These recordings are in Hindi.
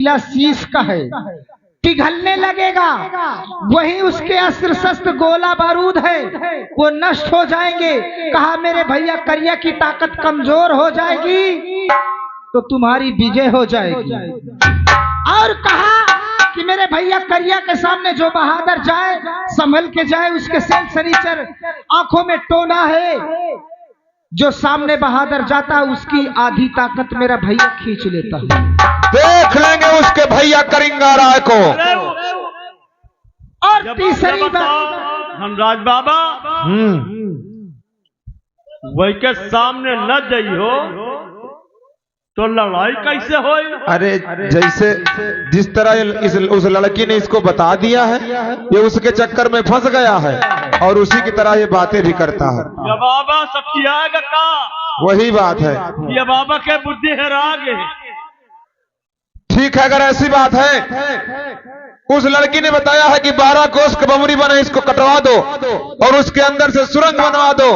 किला शीश का है, पिघलने लगेगा। वही उसके अस्त्र शस्त्र गोला बारूद है, वो नष्ट हो जाएंगे। कहा मेरे भैया करिया की ताकत कमजोर हो जाएगी तो तुम्हारी विजय हो जाएगी। और कहा कि मेरे भैया करिया के सामने जो बहादुर जाए संभल के जाए, उसके सेल सनीचर आंखों में टोना है। जो सामने बहादुर जाता उसकी आधी ताकत मेरा भैया खींच लेता है। देख लेंगे उसके भैया करिंगा राय को। और तीसरी बात धनराज बाबा, वही के सामने न जाइयो तो लड़ाई कैसे हो? अरे जैसे जिस तरह उस लड़की ने इसको बता दिया है, ये उसके चक्कर में फंस गया है और उसी की तरह ये बातें भी करता है। ये बाबा सत्याग का वही बात है। ये बाबा के बुद्धि है राग है। ठीक है, अगर ऐसी बात है, उस लड़की ने बताया है कि 12 कोस का बमरी बने, इसको कटवा दो और उसके अंदर से सुरंग बनवा दो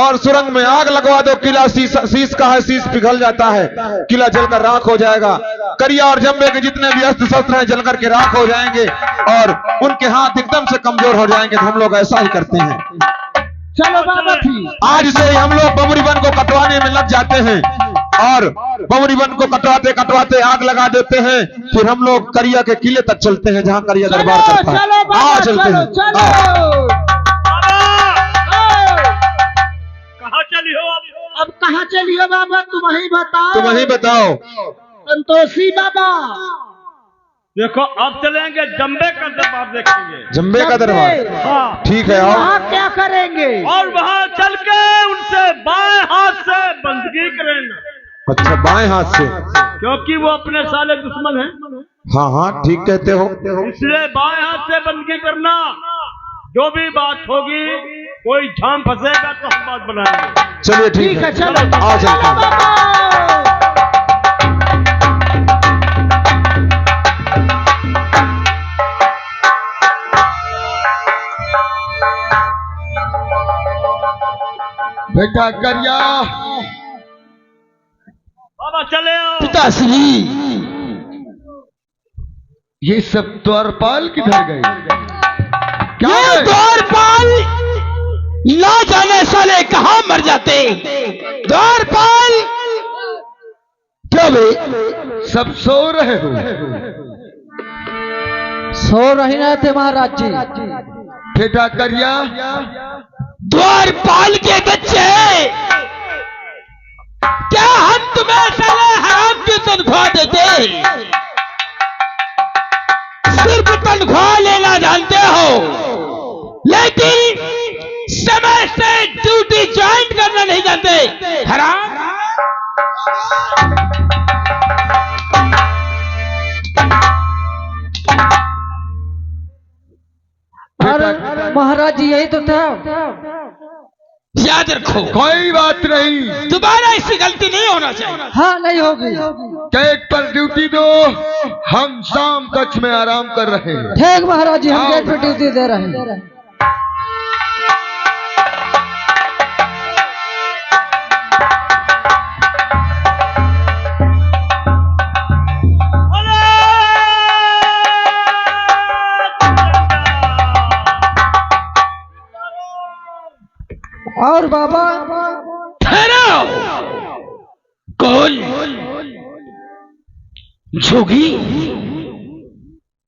और सुरंग में आग लगवा दो। किला शीश का है, शीश पिघल जाता है, किला जलकर राख हो जाएगा। करिया और जंबे के जितने भी अस्त्र शस्त्र हैं जलकर के राख हो जाएंगे और उनके हाथ एकदम से कमजोर हो जाएंगे। तो हम लोग ऐसा ही करते हैं। चलो बाबा ठीक, आज से ही हम लोग बमरी वन को कटवाने में लग जाते हैं और बमरी वन को कटवाते कटवाते आग लगा देते हैं। फिर हम लोग करिया के किले तक चलते हैं जहां करिया दरबार करता है। चलो बाबा, चलते हैं। कहाँ चली हो अब कहाँ चलिए बाबा, तुम ही बताओ। तुम ही बताओ। संतोषी बाबा देखो, अब चलेंगे जंबे का दरबार देखेंगे। जंबे का दरबार, हाँ ठीक है। वहाँ क्या करेंगे? और वहाँ चल के उनसे बाएं हाथ से बंदगी करेंगे। अच्छा, बाएं हाथ से, क्योंकि वो अपने साले दुश्मन हैं। हाँ हाँ ठीक कहते हो। इसलिए बाएं हाथ से बंदगी करना। जो भी बात होगी, कोई झाम फंसेगा तो हम बात बनाएंगे। चलिए ठीक है, चलो आओ चलते हैं। बेटा करिया बाबा चले आओ। पिताश्री, ये सब द्वारपाल किधर गए? क्या ये द्वारपाल ना जाने साले कहां मर जाते। द्वारपाल क्यों बे? सब सो रहे हो? सो रही ना थे महाराज जी। बेटा करिया, द्वारपाल के बच्चे, क्या हम तुम्हें साले हराम की तनख्वाह देते? सिर्फ तनख्वाह लेना जानते हो, लेकिन समय से ड्यूटी ज्वाइन करना नहीं जानते। हराम। महाराज जी यही तो था। याद रखो, कोई बात नहीं, दोबारा ऐसी गलती नहीं होना चाहिए। हाँ नहीं होगी। गेट पर ड्यूटी दो, हम शाम कक्ष में आराम कर रहे हैं। ठीक महाराज जी, हम गेट पर ड्यूटी दे रहे हैं। और बाबा ठहरो। कौन? जोगी?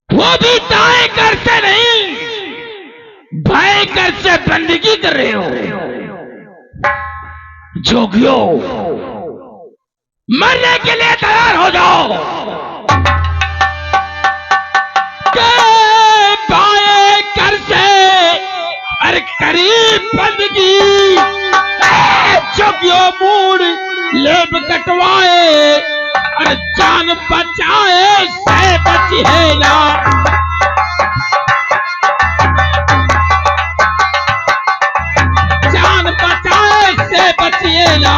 वो भी दाएं कर से नहीं, बाएं कर से बंदगी कर रहे हो। जोगियों, मरने के लिए तैयार हो जाओ। बाएं कर से अरे करीब बंदगी, जोगियों मूड लेब कटवाए और जान बचाए से बची है ना। जान बचाए से बचिए ना,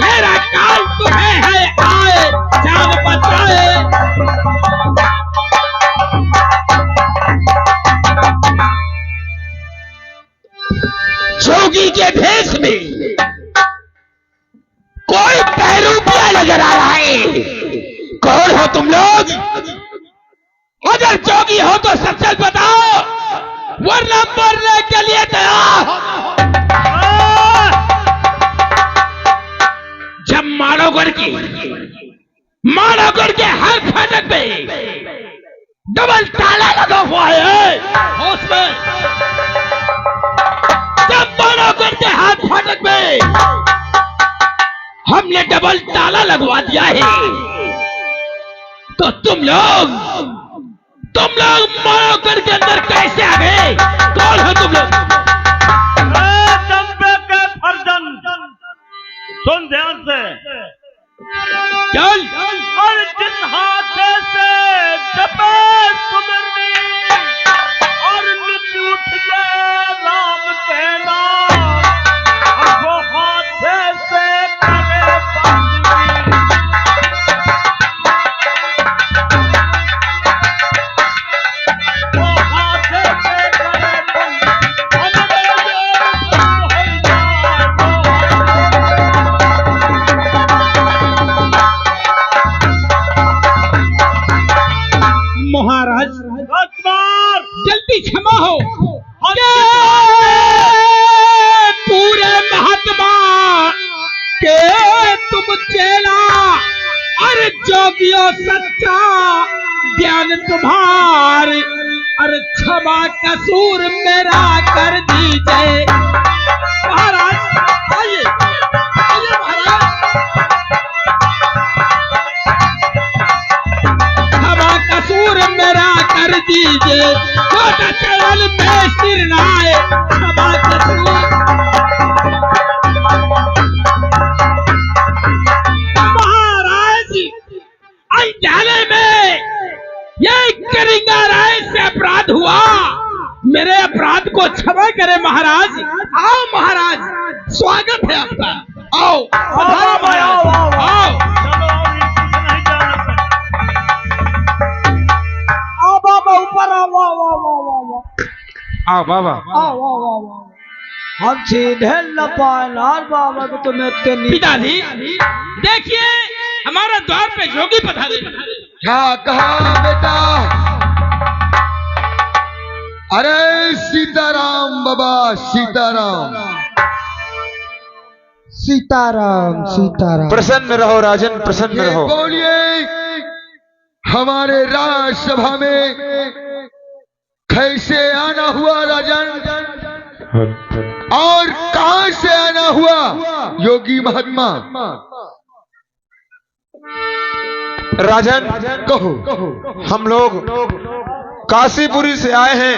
मेरा काल तुम्हें है आए। जान बचाए। जोगी के भेष में कोई पैरूपिया नजर आ रहा है। कौन हो तुम लोग? जोगी हो तो सच सच बताओ, वरना मरने के लिए तैयार हो। जब मानवगढ़ के हर फाटक पे डबल ताला लगा हुआ है, होश में। जब मानवगढ़ के हर फाटक पे हमने डबल ताला लगवा दिया है, तो तुम लोग मानवगढ़ के अंदर कैसे आ गए? कौन हो तुम लोग? चंपे के फर्जन, सुन ध्यान से। चल और जिस हाथे से जपे सुमिरनी और नित उठ जाए राम के नाम, और वो हाथे से करे बंदगी। वो हाथे से करे बंदगी, महाराज राजकुमार जल्दी क्षमा हो। के पूरे महात्मा के तुम चेला, अरे जोगियो सच्चा ज्ञान तुम्हार, अरे क्षमा कसूर मेरा कर दीजिए। महाराज आइए महाराज, क्षमा कसूर मेरा कर दीजिए। छोटा चैनल में सिर नाए, क्षमा कसूर। महाराज अनजाने में ये करिंगा राय से अपराध हुआ, मेरे अपराध को क्षमा करे महाराज। आओ महाराज, स्वागत है आपका। आओ पधारो महाराज, आओ। ऊपर आओ बाबा। हम सीधे न पानार बाबा को तो मैं पिताजी देखिए, हमारा द्वार पे जोगी पधारे। क्या कहा बेटा? अरे सीताराम बाबा, सीताराम। सीताराम सीताराम। प्रसन्न रहो राजन, प्रसन्न ये रहो। बोलिए, हमारे राज्यसभा में कैसे आना हुआ राजन, और कहां से आना हुआ योगी महात्मा? राजन कहो। हम लोग काशीपुरी से आए हैं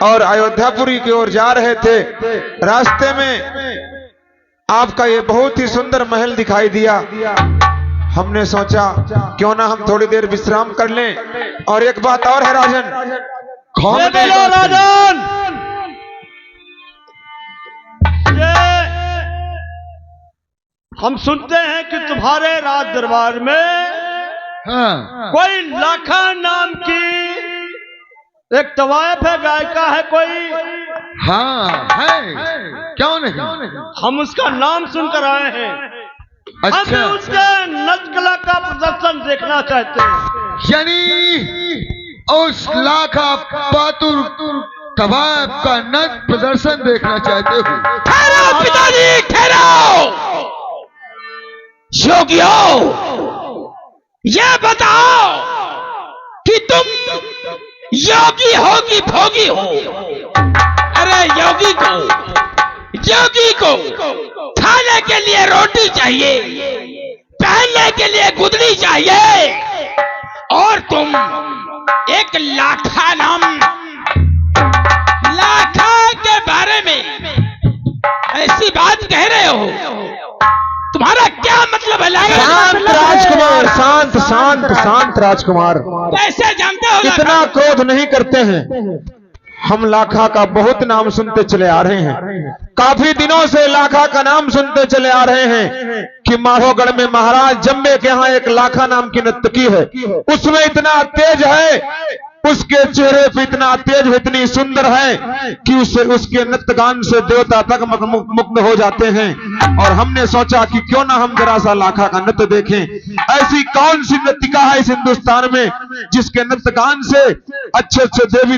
और अयोध्यापुरी की ओर जा रहे थे। रास्ते में आपका ये बहुत ही सुंदर महल दिखाई दिया। हमने सोचा क्यों ना हम थोड़ी देर विश्राम कर लें। और एक बात और है राजन, ये बोलो राजन, हम सुनते हैं कि तुम्हारे राज दरबार में हाँ, कोई लाखा नाम की एक तवायफ है, गायिका है कोई। हाँ है, क्यों नहीं? हम उसका नाम सुनकर आए हैं। अच्छा, हम उसके नृत्य कला का प्रदर्शन देखना चाहते हैं। यानी उस लाखा पातुर तवायफ का नृत्य प्रदर्शन देखना चाहते हो? ठहरो पिताजी, ठहरो। योगियो, ये बताओ कि तुम योगी हो कि भोगी हो? अरे योगी को खाने के लिए रोटी चाहिए, पहनने के लिए गुदड़ी चाहिए, और तुम एक लाखा के बारे में ऐसी बात कह रहे हो? तुम्हारा क्या मतलब है? शांत राजकुमार, शांत शांत शांत राजकुमार। कैसे जानते हो? इतना क्रोध नहीं करते हैं। हम लाखा का बहुत नाम सुनते चले आ रहे हैं। काफी दिनों से लाखा का नाम सुनते चले आ रहे हैं कि माधोगढ़ में महाराज जम्बे के यहाँ एक लाखा नाम की नर्तकी है। उसमें इतना तेज है उसके चेहरे पे इतना तेज, इतनी सुंदर है कि उसके नृत्य गान से देवता तक मुग्ध हो जाते हैं। और हमने सोचा कि क्यों ना हम जरा सा लाखा का नृत्य देखें। ऐसी कौन सी नृत्यिका है इस हिंदुस्तान में जिसके नृत्य गान से अच्छे अच्छे देवी